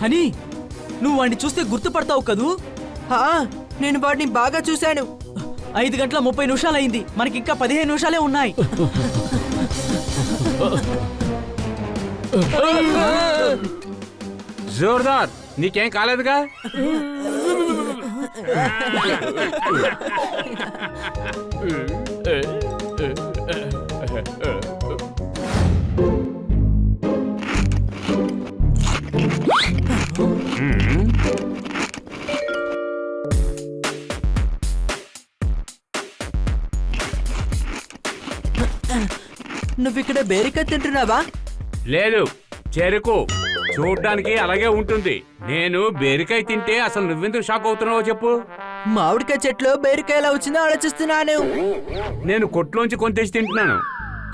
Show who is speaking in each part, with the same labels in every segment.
Speaker 1: Honey, నువ్వు వాడిని చూస్తే గుర్తుపడతావు కదూ?
Speaker 2: నేను వాడిని బాగా చూశాను.
Speaker 1: 5:30 అయింది. మనకింకా 15 నిమిషాలే ఉన్నాయి.
Speaker 3: జోర్దార్, నీకేం కాలేదుగా?
Speaker 2: నువ్విక్కడ బేరికాయ తింటున్నావా?
Speaker 3: లేదు, చెరుకు. చూడ్డానికి అలాగే ఉంటుంది. నేను బేరికాయ తింటే అసలు నువ్వెందుకు షాక్ అవుతున్నావో చెప్పు.
Speaker 2: మామిడికాయ చెట్లు బేరికాయలా వచ్చిందో ఆలోచిస్తున్నాను.
Speaker 3: నేను కొట్లోంచి కొని తెచ్చి తింటున్నాను.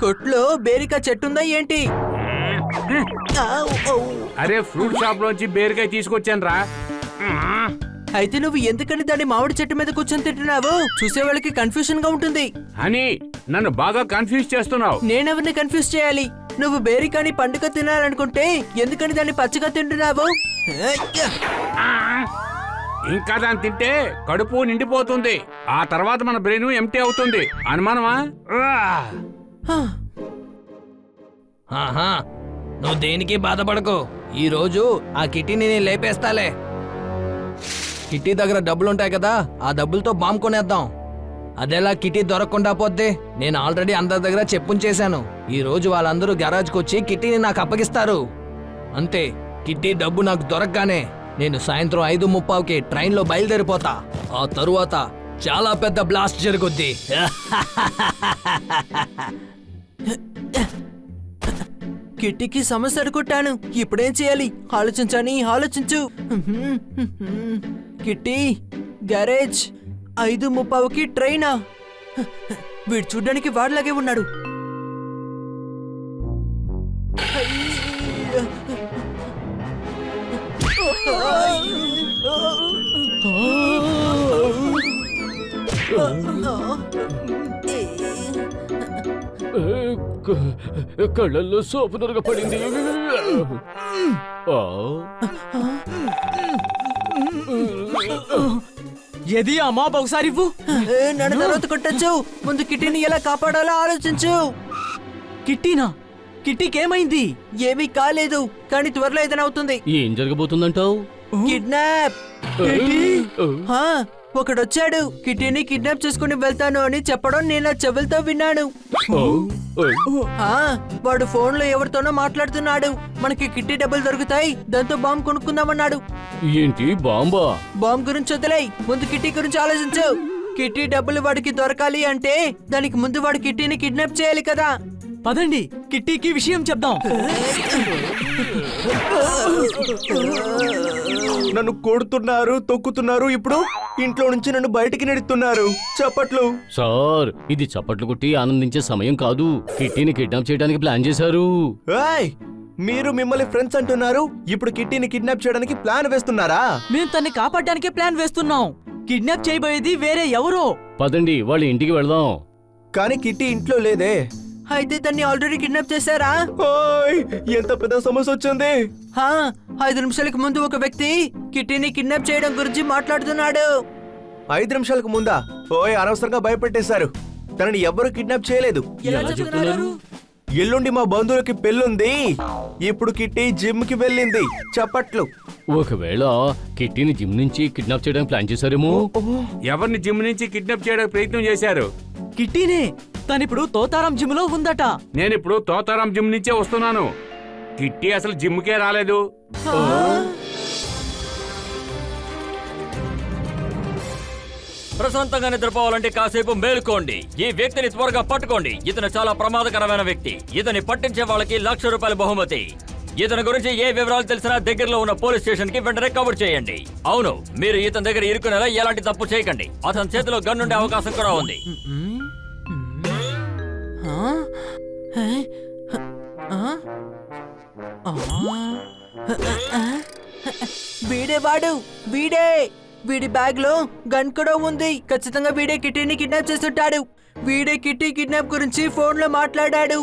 Speaker 2: కొట్లో బేరికాయ చెట్టుందా ఏంటి?
Speaker 3: అరే, ఫ్రూట్ షాప్ లోంచి బేరికాయ తీసుకొచ్చాను రా.
Speaker 2: అయితే నువ్వు ఎందుకని దాన్ని మామిడి చెట్టు మీద కూర్చొని తింటున్నావు? చూసే వాళ్ళకి కన్ఫ్యూజన్ గా ఉంటుంది.
Speaker 3: అని నన్ను బాగా కన్ఫ్యూజ్ చేస్తున్నావు.
Speaker 2: నేనెవరిని కన్ఫ్యూజ్ చేయాలి? నువ్వు బేరికాయని పండుగ తినాలనుకుంటే ఎందుకని దాన్ని పచ్చిగా తింటున్నావు?
Speaker 3: ఇంకా దాన్ని తింటే కడుపు నిండిపోతుంది. ఆ తర్వాత మన బ్రెయిన్ ఎంటీ అవుతుంది. అనుమానమా?
Speaker 4: నువ్వు దేనికి బాధపడకు. ఈ రోజు ఆ కిట్టీని నేను లేపేస్తాలే. కిట్టీ దగ్గర డబ్బులుంటాయి కదా, ఆ డబ్బులతో బాంబు కొనేద్దాం. అదేలా కిట్టీ దొరకకుండా పోద్ది? నేను ఆల్రెడీ అందరి దగ్గర చెప్పుంచేశాను. ఈ రోజు వాళ్ళందరూ గ్యారేజ్కి వచ్చి కిట్టీని నాకు అప్పగిస్తారు. అంతే, కిట్టీ డబ్బు నాకు దొరకగానే నేను సాయంత్రం 5:30కి ట్రైన్లో బయలుదేరిపోతా. ఆ తరువాత చాలా పెద్ద బ్లాస్ట్ జరుగుద్ది.
Speaker 2: కిట్టీకి సమస్య అనుకుంటాను. ఇప్పుడేం చేయాలి? ఆలోచించు. కిట్టీ, గ్యారేజ్, 5:30కి ట్రైనా? వీడు చూడ్డానికి వాడిలాగే ఉన్నాడు.
Speaker 5: కళ్ళల్లో సోపు దొరక పడింది.
Speaker 1: ఏది ఆ మాప్ ఒకసారి ఇవ్వు.
Speaker 2: నన్ను తర్వాత కొట్టచ్చు. ముందు కిట్టీని ఎలా కాపాడాలో ఆలోచించు.
Speaker 1: కిట్టీనా? కిట్టీకేమైంది?
Speaker 2: ఏమీ కాలేదు, కానీ త్వరలో ఏదైనా అవుతుంది.
Speaker 5: ఏం జరగబోతుందంటావు?
Speaker 2: కిడ్నాప్. ఒకడొచ్చాడు కిట్టీని కిడ్నాప్ చేసుకుని వెళ్తాను అని చెప్పడం నేను చెవులతో విన్నాను. వాడు ఫోన్ లో ఎవరితోనో మాట్లాడుతున్నాడు. మనకి కిట్టీ డబ్బులు దొరుకుతాయి, దాంతో బాంబు కొనుక్కుందామన్నాడు.
Speaker 5: ఏంటి బాంబా?
Speaker 2: బాంబు గురించి వదిలేయ్, ముందు కిట్టీ గురించి ఆలోచించు. కిట్టీ డబ్బులు వాడికి దొరకాలి అంటే దానికి ముందు వాడు కిట్టీని కిడ్నాప్ చేయాలి కదా.
Speaker 1: పదండి, కిట్టీకి విషయం చెప్దాం.
Speaker 6: నన్ను కొడుతున్నారు, తొక్కుతున్నారు. ఇప్పుడు ఇంట్లో నుంచి నన్ను బయటికి నెడుతున్నారు. చప్పట్లు.
Speaker 5: సార్, ఇది చప్పట్లు కొట్టి ఆనందించే సమయం కాదు. కిట్టీని కిడ్నాప్ చేయడానికి ప్లాన్ చేశారు.
Speaker 6: మీరు మిమ్మల్ని ఫ్రెండ్స్ అంటున్నారు, ఇప్పుడు కిట్టీని కిడ్నాప్ చేయడానికి ప్లాన్ వేస్తున్నారా?
Speaker 1: మేము తన్ని కాపాడడానికే ప్లాన్ వేస్తున్నాం. కిడ్నాప్ చేయబోయేది వేరే ఎవరో.
Speaker 5: పదండి, వాళ్ళ ఇంటికి వెళదాం.
Speaker 6: కానీ కిట్టీ ఇంట్లో లేదే.
Speaker 2: అయితే దాన్ని ఆల్రెడీ కిడ్నాప్ చేశారా?
Speaker 6: ఎంత పెద్ద సమస్య వచ్చింది.
Speaker 2: 5 నిమిషాలకు ముందు ఒక వ్యక్తి కిట్టీని కిడ్నాప్ చేయడం గురించి మాట్లాడుతున్నాడు.
Speaker 6: 5 నిమిషాలకు ముందా? అనవసరంగా భయపెట్టేశారు. తనని ఎవ్వరూ కిడ్నాప్ చేయలేదు.
Speaker 1: ఎలా చెప్తున్నారు?
Speaker 6: ఎల్లుండి మా బంధువులకి పెళ్ళుంది. ఇప్పుడు కిట్టీ జిమ్ కి వెళ్ళింది. చప్పట్లు.
Speaker 5: ఒకవేళ కిట్టీని జిమ్ నుంచి కిడ్నాప్ చేయడానికి ప్లాన్ చేశారేమో.
Speaker 3: ఎవరిని జిమ్ నుంచి కిడ్నాప్ చేయడానికి ప్రయత్నం చేశారు?
Speaker 1: కిట్టీనే. తనిప్పుడు తోతారాం జిమ్ లో ఉందట.
Speaker 3: నేనిప్పుడు తోతారాం జిమ్ నుంచే వస్తున్నాను. కిట్టీ అసలు జిమ్కే రాలేదు.
Speaker 4: ప్రశాంతంగా నిద్రపోవాలంటే కాసేపు మేలుకోండి. ఈ వ్యక్తిని త్వరగా పట్టుకోండి. ఇతను చాలా ప్రమాదకరమైన వ్యక్తి. ఇతని పట్టించే వాళ్ళకి ₹1,00,000 బహుమతి. ఇతని గురించి ఏ వివరాలు తెలిసినా దగ్గరలో ఉన్న పోలీస్ స్టేషన్ కి వెంటనే కవర్ చేయండి. అవును, మీరు ఇతని దగ్గర ఇరుకునేలా ఎలాంటి తప్పు చేయకండి. అతని చేతిలో గన్ ఉండే అవకాశం కూడా ఉంది.
Speaker 2: వీడి బ్యాగ్ లో గన్ కూడా ఉంది. ఖచ్చితంగా వీడే కిట్టీని కిడ్నాప్ చేస్తుంటాడు. వీడే కిట్టీ కిడ్నాప్ గురించి ఫోన్ లో మాట్లాడాడు.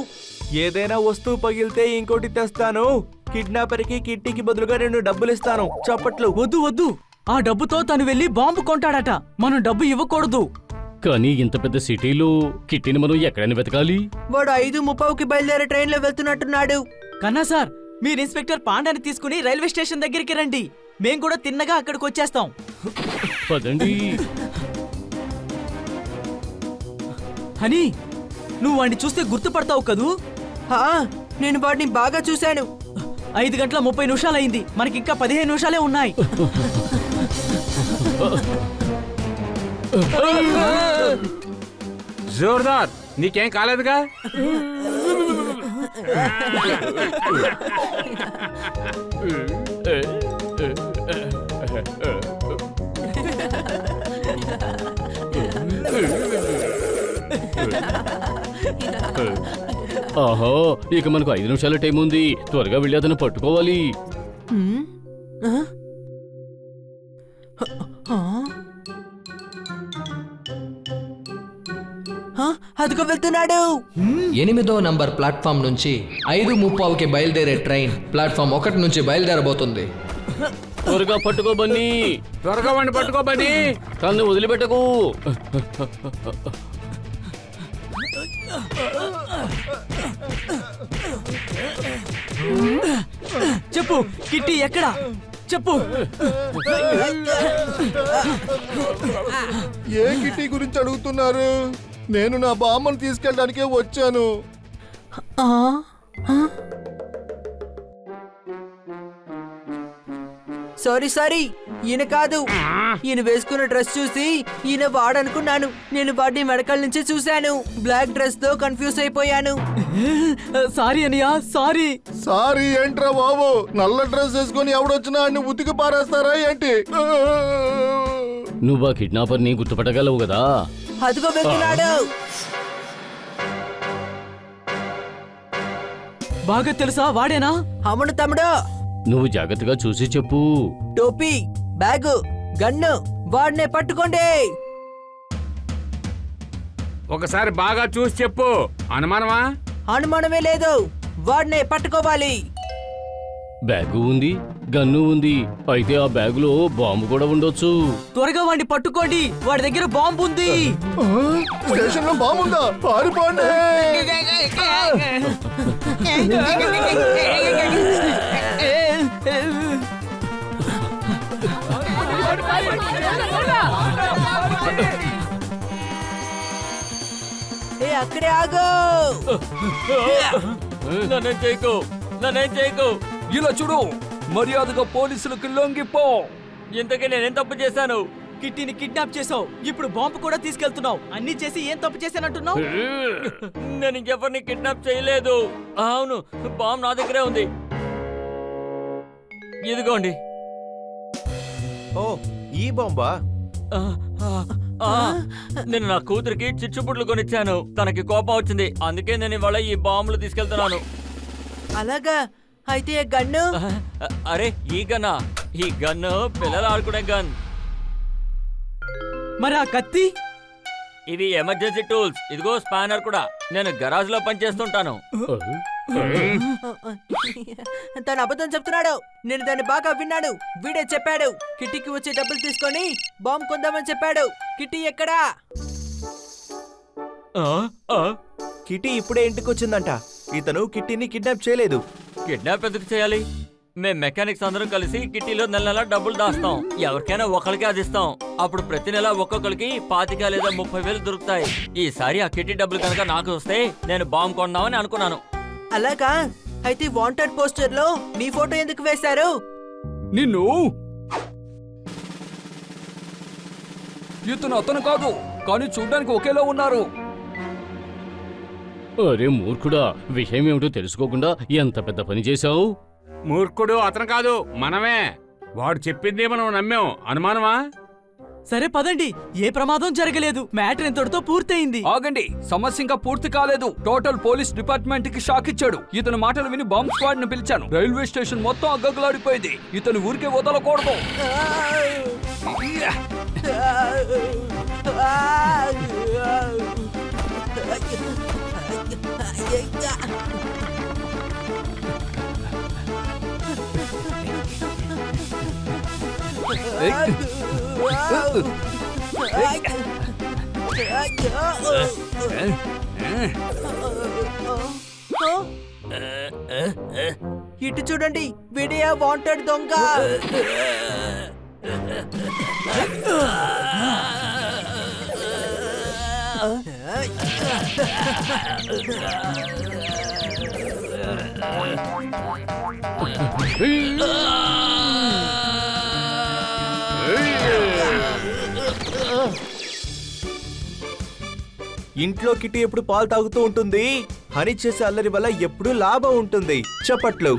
Speaker 6: ఏదైనా వస్తువు పగిలితే ఇంకోటి తెస్తాను. కిడ్నాపర్ కి కిట్టీకి బదులుగా నేను డబ్బులు ఇస్తాను. చప్పట్లు.
Speaker 1: వద్దు వద్దు, ఆ డబ్బుతో తను వెళ్ళి బాంబు కొంటాడట. మనం డబ్బు ఇవ్వకూడదు.
Speaker 5: కానీ ఇంత పెద్ద సిటీలో కిట్టిని మనం ఎక్కడైనా వెతకాలి?
Speaker 2: వాడు 5:30కి బయలుదేరే ట్రైన్ లో వెళ్తున్నట్టున్నాడు.
Speaker 1: కన్నా సార్, మీరు ఇన్స్పెక్టర్ పాండాని తీసుకుని రైల్వే స్టేషన్ దగ్గరికి రండి. మేం కూడా తిన్నగా అక్కడికి వచ్చేస్తాం.
Speaker 5: పదండి.
Speaker 1: హనీ, నువ్వు వాడిని చూస్తే గుర్తుపడతావు కదూ?
Speaker 2: హా, నేను వాడిని బాగా చూశాను.
Speaker 1: 5:30 అయింది. మనకి ఇంకా 15 నిమిషాలే ఉన్నాయి.
Speaker 3: జోర్దార్, నీకేం కాలేదుగా?
Speaker 5: ఆహా, ఇక మనకు 5 నిమిషాల టైం ఉంది. త్వరగా వెళ్ళి అతను పట్టుకోవాలి.
Speaker 2: అదిగో వెళ్తున్నాడు.
Speaker 4: 8వ నంబర్ ప్లాట్ఫామ్ నుంచి 5:30కి బయలుదేరే ట్రైన్ ప్లాట్ఫామ్ 1 నుంచి బయలుదేరబోతుంది.
Speaker 5: త్వరగా పట్టుకో బన్నీ.
Speaker 3: త్వరగా వాడిని పట్టుకో బన్నీ.
Speaker 5: తను వదిలిపెట్టకు.
Speaker 1: చెప్పు కిట్టి ఎక్కడా? చెప్పు.
Speaker 6: ఏ కిట్టీ గురించి అడుగుతున్నారు? నేను నా బామ్మను తీసుకెళ్ళడానికే వచ్చాను.
Speaker 2: సారీ, ఈయన కాదు. ఈయన వేసుకున్న డ్రెస్ చూసి ఈయన వాడనుకున్నాను. నేను వాడిని మెడకల్ నుంచి చూశాను. బ్లాక్ డ్రెస్ తో కన్ఫ్యూజ్ అయిపోయాను.
Speaker 1: సారీ అనియా, సారీ.
Speaker 6: సారీ ఏంట్రా బాబు? నల్ల డ్రెస్ వేసుకొని ఎవడొచ్చినా అన్ని ఉతికి పారేస్తారా ఏంటి?
Speaker 5: నువ్వు ఆ కిడ్నాపర్ ని గుర్తుపట్టగలవు కదా?
Speaker 2: అదిగో వెళ్తున్నాడు.
Speaker 1: బాగా తెలుసా వాడేనా?
Speaker 2: అవును తమ్ముడు.
Speaker 5: నువ్వు జాగ్రత్తగా చూసి చెప్పు.
Speaker 2: టోపీ, బ్యాగు, గన్ను, వాడినే పట్టుకోండి.
Speaker 3: ఒకసారి బాగా చూసి చెప్పు. అనుమానమా?
Speaker 2: అనుమానమే లేదు, వాడినే పట్టుకోవాలి.
Speaker 5: బ్యాగు ఉంది, గన్ను ఉంది. అయితే ఆ బ్యాగులో బాంబు కూడా ఉండొచ్చు.
Speaker 1: త్వరగా వాడిని పట్టుకోండి, వాడి దగ్గర బాంబు ఉంది.
Speaker 6: స్టేషన్ లో బాగుందా? పారిపోండి.
Speaker 2: ఏ అక్కడే ఆగు.
Speaker 5: నన్నేం చేయకు.
Speaker 4: ఇలా చూడు, మర్యాదగా పోలీసులకు లొంగిపో.
Speaker 5: ఇంతకీ నేనేం తప్పు చేశాను?
Speaker 1: కిట్టిని కిడ్నాప్ చేసావు, ఇప్పుడు బాంబు కూడా తీసుకెళ్తున్నావు. అన్ని చేసి ఏం తప్పు చేశానంటున్నావు?
Speaker 5: నేను ఇంకెవరిని కిడ్నాప్ చేయలేదు. అవును, బాంబు నా దగ్గరే ఉంది. ఇదిగోండి.
Speaker 6: ఓ, ఈ బాంబా?
Speaker 5: నేను నా కూతురికి చిచ్చుపుట్లు కొనిచ్చాను. తనకి కోపం వచ్చింది, అందుకే నేను ఇవాళ ఈ బాంబులు తీసుకెళ్తున్నాను.
Speaker 2: అలాగా? అయితే గన్ను?
Speaker 5: అరే, ఈ గన్నా? ఈ గన్ను పిల్లలు ఆడుకునే గన్.
Speaker 1: మరి ఆ కత్తి?
Speaker 5: ఇవి ఎమర్జెన్సీ టూల్స్. ఇదిగో స్పానర్ కూడా. నేను గరాజ్ లో పనిచేస్తుంటాను.
Speaker 2: తను అబద్ధం చెప్తున్నాడు. నేను దాన్ని బాగా విన్నాను. వీడే చెప్పాడు. కిట్టీకి వచ్చే డబ్బులు తీసుకొని బాంబు కొందామని చెప్పాడు. కిట్టీ ఎక్కడా?
Speaker 6: కిటీ ఇప్పుడే ఇంటికి వచ్చిందంట. ఇతను కిట్టీని కిడ్నాప్ చేయలేదు.
Speaker 5: కిడ్నాప్ ఎందుకు చేయాలి? మేం మెకానిక్స్ అందరం కలిసి కిట్టీలో నెల నెల డబ్బులు దాస్తాం. ఎవరికైనా ఒకరికి అది ఇస్తాం. అప్పుడు ప్రతి నెల ఒక్కొక్కరికి 25 లేదా 30,000 దొరుకుతాయి. ఈసారి ఆ కిట్టీ డబ్బులు కనుక నాకు వస్తే నేను బాంబు కొందామని అనుకున్నాను.
Speaker 2: అలాగా? అయితే వాంటెడ్ పోస్టర్ లో నీ ఫోటో ఎందుకు వేశారు?
Speaker 4: నిన్ను ఇతను అతను కాదు, కానీ చూడ్డానికి ఒకేలా ఉన్నారు.
Speaker 5: అరే మూర్ఖుడా, విషయం ఏమిటో తెలుసుకోకుండా ఎంత పెద్ద పని చేశావు?
Speaker 3: మూర్ఖుడు అతను కాదు, మనమే. వాడు చెప్పింది మనం నమ్మాం. అనుమానమా?
Speaker 1: సరే పదండి, ఏ ప్రమాదం జరగలేదు. మ్యాటర్ ఇంతటితో పూర్తయింది.
Speaker 4: ఆగండి, సమస్య ఇంకా పూర్తి కాలేదు. టోటల్ పోలీస్ డిపార్ట్మెంట్ కి షాక్ ఇచ్చాడు. ఇతని మాటలు విని బాంబ్ స్క్వాడ్ ని పిలిచాను. రైల్వే స్టేషన్ మొత్తం అగ్గగలాడిపోయింది. ఇతను ఊరికే వదలకూడదు.
Speaker 2: ఇటు చూడండి, విడియా వాంటెడ్ దొంగ.
Speaker 6: ఇంట్లో కిట్టి ఎప్పుడు పాలు తాగుతూ ఉంటుంది. హనీ చేసే అల్లరి వల్ల ఎప్పుడూ లాభం ఉంటుంది. చప్పట్లు.